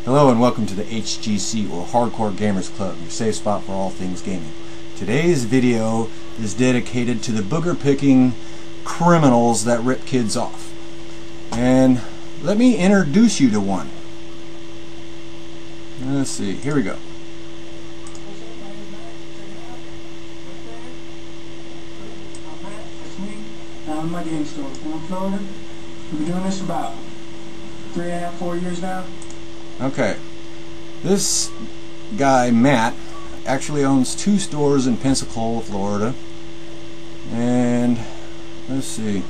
Hello and welcome to the HGC or Hardcore Gamers Club, your safe spot for all things gaming. Today's video is dedicated to the booger picking criminals that rip kids off. And let me introduce you to one. Let's see, here we go. I'm my game store. I'm in Florida. We've been doing this for about 3.5, 4 years now. Okay, this guy Matt actually owns 2 stores in Pensacola, Florida, and let's see,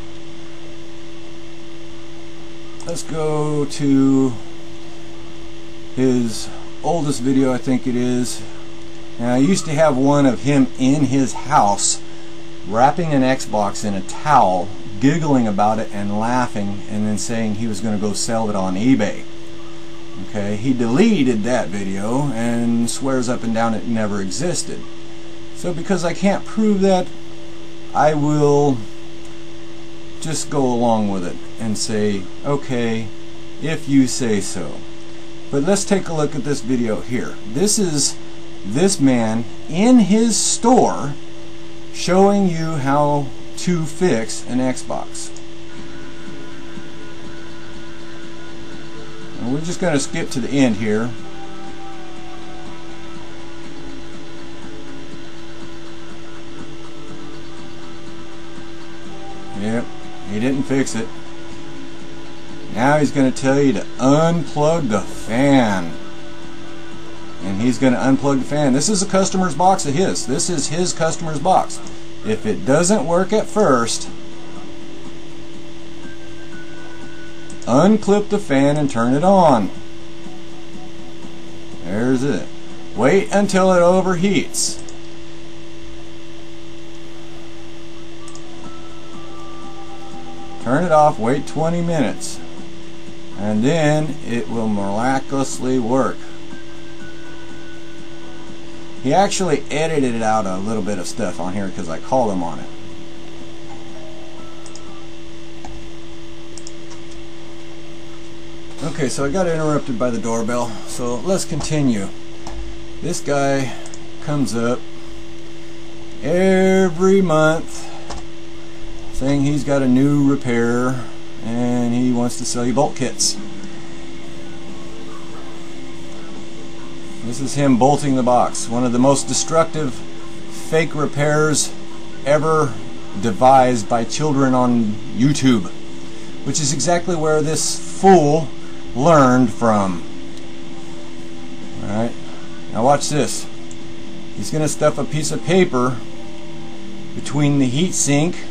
let's go to his oldest video, I think it is. Now, I used to have one of him in his house wrapping an Xbox in a towel, giggling about it and laughing, and then saying he was going to go sell it on eBay. Okay, he deleted that video and swears up and down it never existed. So because I can't prove that, I will just go along with it and say, okay, if you say so. But let's take a look at this video here. This is this man in his store showing you how to fix an Xbox. And we're just going to skip to the end here. Yep, he didn't fix it. Now he's going to tell you to unplug the fan. And he's going to unplug the fan. This is a customer's box of his. This is his customer's box. If it doesn't work at first, unclip the fan and turn it on. There's it. Wait until it overheats. Turn it off, wait 20 minutes. And then it will miraculously work. He actually edited out a little bit of stuff on here because I called him on it. Okay, so I got interrupted by the doorbell, so let's continue. This guy comes up every month saying he's got a new repair and he wants to sell you bolt kits. This is him bolting the box. One of the most destructive fake repairs ever devised by children on YouTube, which is exactly where this fool learned from. Alright, now watch this. He's going to stuff a piece of paper between the heat sink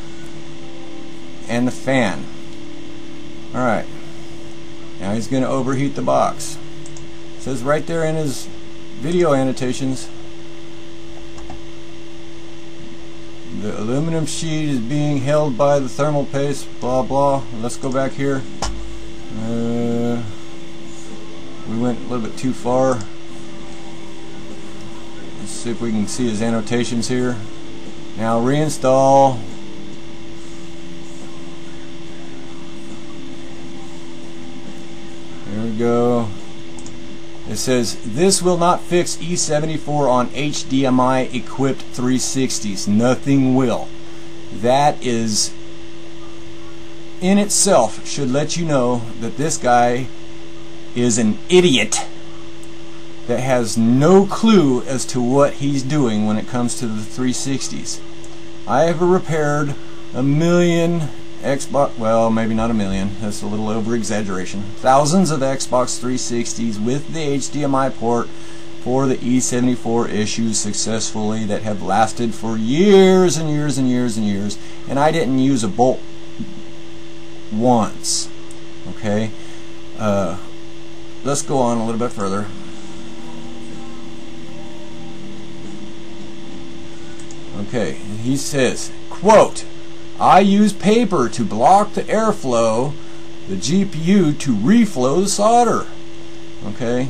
and the fan. Alright, now he's going to overheat the box. It says right there in his video annotations, the aluminum sheet is being held by the thermal paste, blah blah. Let's go back here. We went a little bit too far. Let's see if we can see his annotations here. Now reinstall. There we go. It says, this will not fix E74 on HDMI equipped 360s. Nothing will. That is, in itself, should let you know that this guy is an idiot that has no clue as to what he's doing when it comes to the 360s. I have repaired 1 million Xbox, well, maybe not 1 million, that's a little over exaggeration, thousands of Xbox 360s with the HDMI port for the E74 issues successfully that have lasted for years and years and years and years, and I didn't use a bolt once. Okay, let's go on a little bit further. Okay, he says, quote, I use paper to block the airflow, the GPU to reflow the solder. Okay,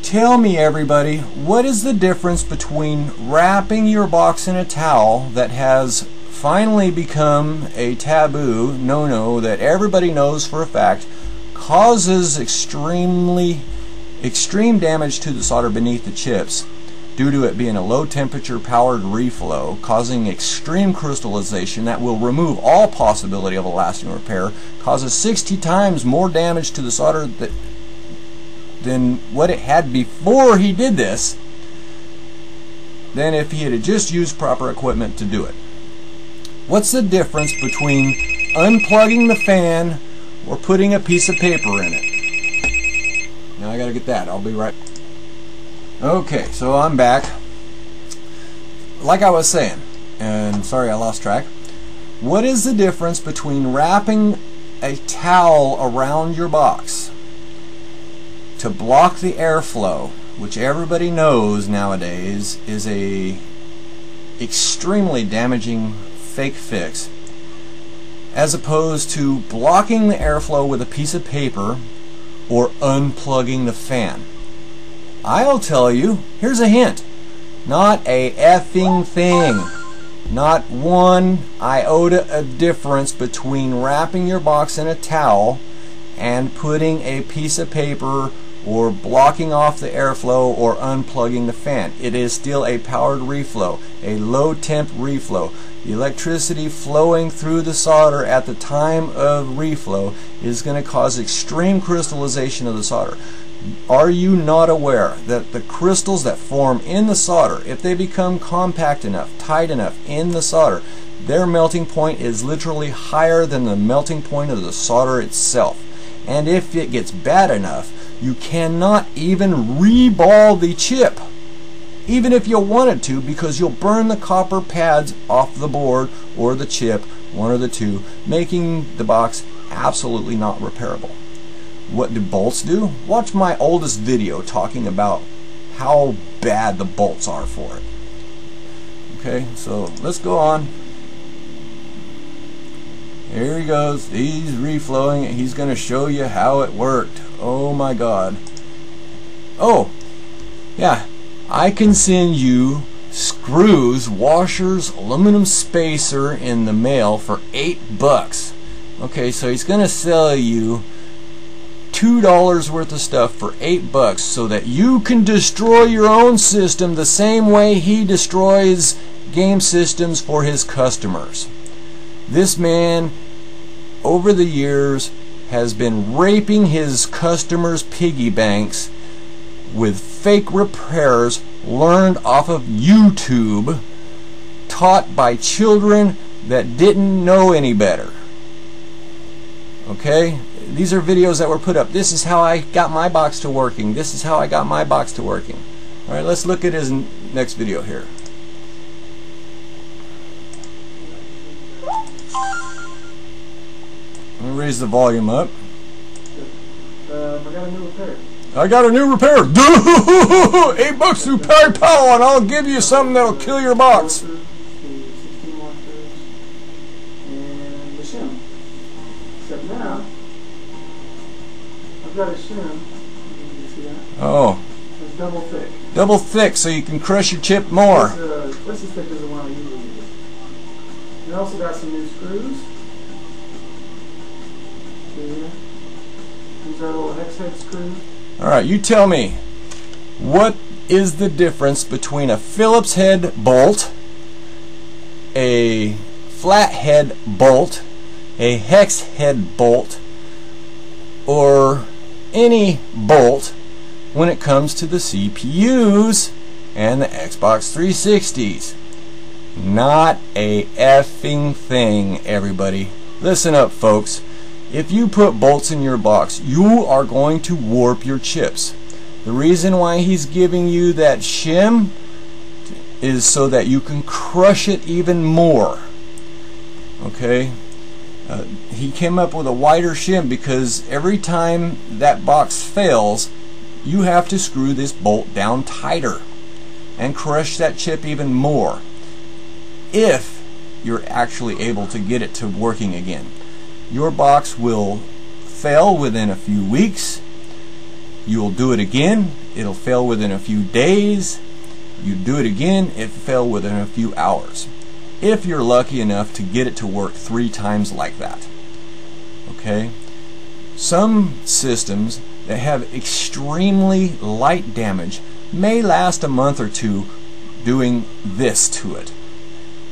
tell me, everybody, what is the difference between wrapping your box in a towel that has finally become a taboo no-no that everybody knows for a fact causes extremely extreme damage to the solder beneath the chips due to it being a low temperature powered reflow, causing extreme crystallization that will remove all possibility of a lasting repair, causes 60 times more damage to the solder than what it had before he did this, than if he had just used proper equipment to do it. What's the difference between unplugging the fan or putting a piece of paper in it? Now I gotta get that. I'll be right. Okay, so I'm back. Like I was saying, and sorry I lost track. What is the difference between wrapping a towel around your box to block the airflow, which everybody knows nowadays is a extremely damaging fake fix, as opposed to blocking the airflow with a piece of paper or unplugging the fan? I'll tell you, here's a hint. Not a effing thing. Not one iota of difference between wrapping your box in a towel and putting a piece of paper or blocking off the airflow or unplugging the fan. It is still a powered reflow, a low temp reflow. The electricity flowing through the solder at the time of reflow is going to cause extreme crystallization of the solder. Are you not aware that the crystals that form in the solder, if they become compact enough, tight enough in the solder, their melting point is literally higher than the melting point of the solder itself? And if it gets bad enough, you cannot even reball the chip, even if you wanted to, because you'll burn the copper pads off the board or the chip, one or the two, making the box absolutely not repairable. What do bolts do? Watch my oldest video talking about how bad the bolts are for it. Okay, so let's go on. Here he goes. He's reflowing it. He's going to show you how it worked. Oh my God. Oh, yeah. I can send you screws, washers, aluminum spacer in the mail for $8. Okay, so he's going to sell you $2 worth of stuff for $8 so that you can destroy your own system the same way he destroys game systems for his customers. This man, over the years, has been raping his customers' piggy banks with fake repairs learned off of YouTube, taught by children that didn't know any better. Okay? These are videos that were put up. This is how I got my box to working. This is how I got my box to working. Alright, let's look at his next video here. Let me raise the volume up. I got a new repair. I got a new repair. $8 through PayPal, and I'll give you something that'll kill your box. 16 washers and the shim. Except now, I've got a shim. You see that? Oh. It's double thick. Double thick, so you can crush your chip more. This is thick as the one I usually use. And I also got some new screws. See here? These are little hex head screws. Alright, you tell me, what is the difference between a Phillips head bolt, a flathead bolt, a hex head bolt, or any bolt when it comes to the CPUs and the Xbox 360s? Not a effing thing, everybody. Listen up, folks. If you put bolts in your box, you are going to warp your chips. The reason why he's giving you that shim is so that you can crush it even more. Okay? He came up with a wider shim because every time that box fails, you have to screw this bolt down tighter and crush that chip even more if you're actually able to get it to working again. Your box will fail within a few weeks. You'll do it again, it'll fail within a few days. You do it again, it'll fail within a few hours. If you're lucky enough to get it to work 3 times like that. Okay? Some systems that have extremely light damage may last a month or two doing this to it.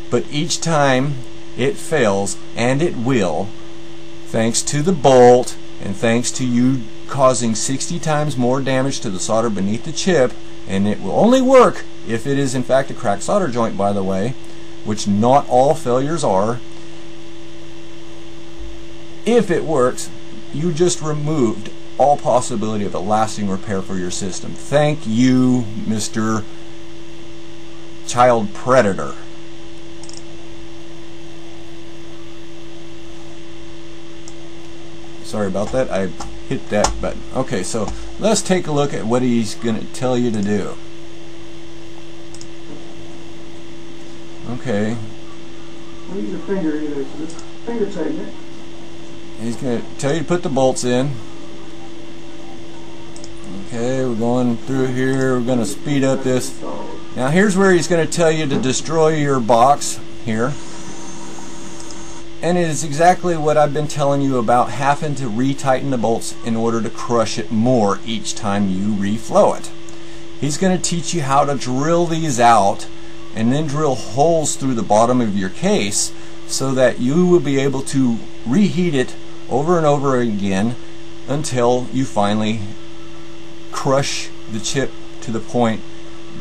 But each time it fails, and it will, thanks to the bolt and thanks to you causing 60 times more damage to the solder beneath the chip, and it will only work if it is in fact a cracked solder joint, by the way, which not all failures are. If it works, you just removed all possibility of a lasting repair for your system. Thank you, Mr. Child Predator. Sorry about that, I hit that button. Okay, so let's take a look at what he's going to tell you to do. Okay. Don't use your finger either, so just finger tighten it. He's going to tell you to put the bolts in. Okay, we're going through here. We're going to speed up this. Now here's where he's going to tell you to destroy your box here. And it is exactly what I've been telling you about having to retighten the bolts in order to crush it more each time you reflow it. He's going to teach you how to drill these out and then drill holes through the bottom of your case so that you will be able to reheat it over and over again until you finally crush the chip to the point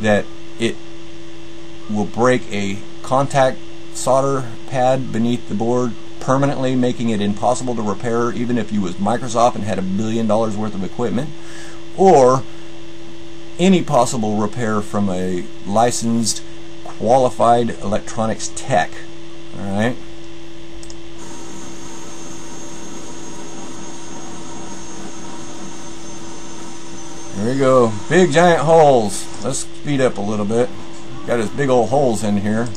that it will break a contact solder pad beneath the board permanently, making it impossible to repair even if you was Microsoft and had $1 billion worth of equipment, or any possible repair from a licensed qualified electronics tech. Alright, here we go. Big giant holes. Let's speed up a little bit. Got his big old holes in here.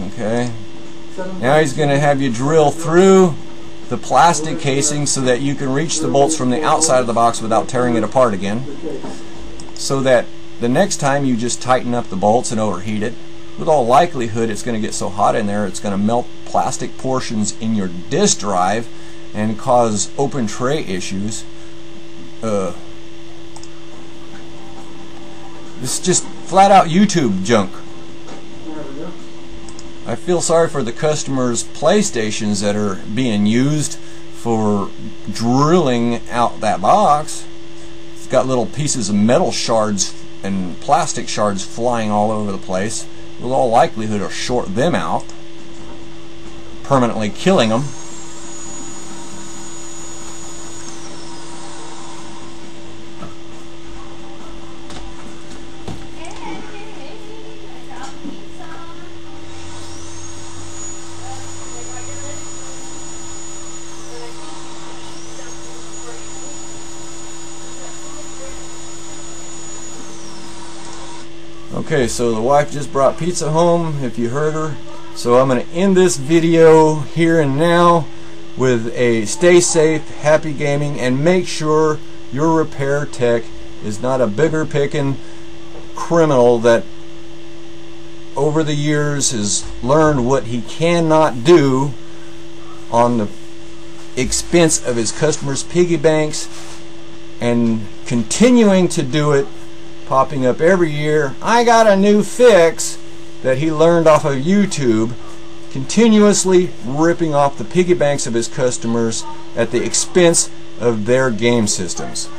Okay. Now he's going to have you drill through the plastic casing so that you can reach the bolts from the outside of the box without tearing it apart again. So that the next time you just tighten up the bolts and overheat it, with all likelihood it's going to get so hot in there it's going to melt plastic portions in your disk drive and cause open tray issues. This is just flat out YouTube junk. I feel sorry for the customers' PlayStations that are being used for drilling out that box. It's got little pieces of metal shards and plastic shards flying all over the place. With all likelihood it'll short them out, permanently killing them. Okay, so the wife just brought pizza home, if you heard her. So I'm going to end this video here and now with a stay safe, happy gaming, and make sure your repair tech is not a bigger picking criminal that over the years has learned what he cannot do on the expense of his customers' piggy banks and continuing to do it, popping up every year. I got a new fix that he learned off of YouTube, continuously ripping off the piggy banks of his customers at the expense of their game systems.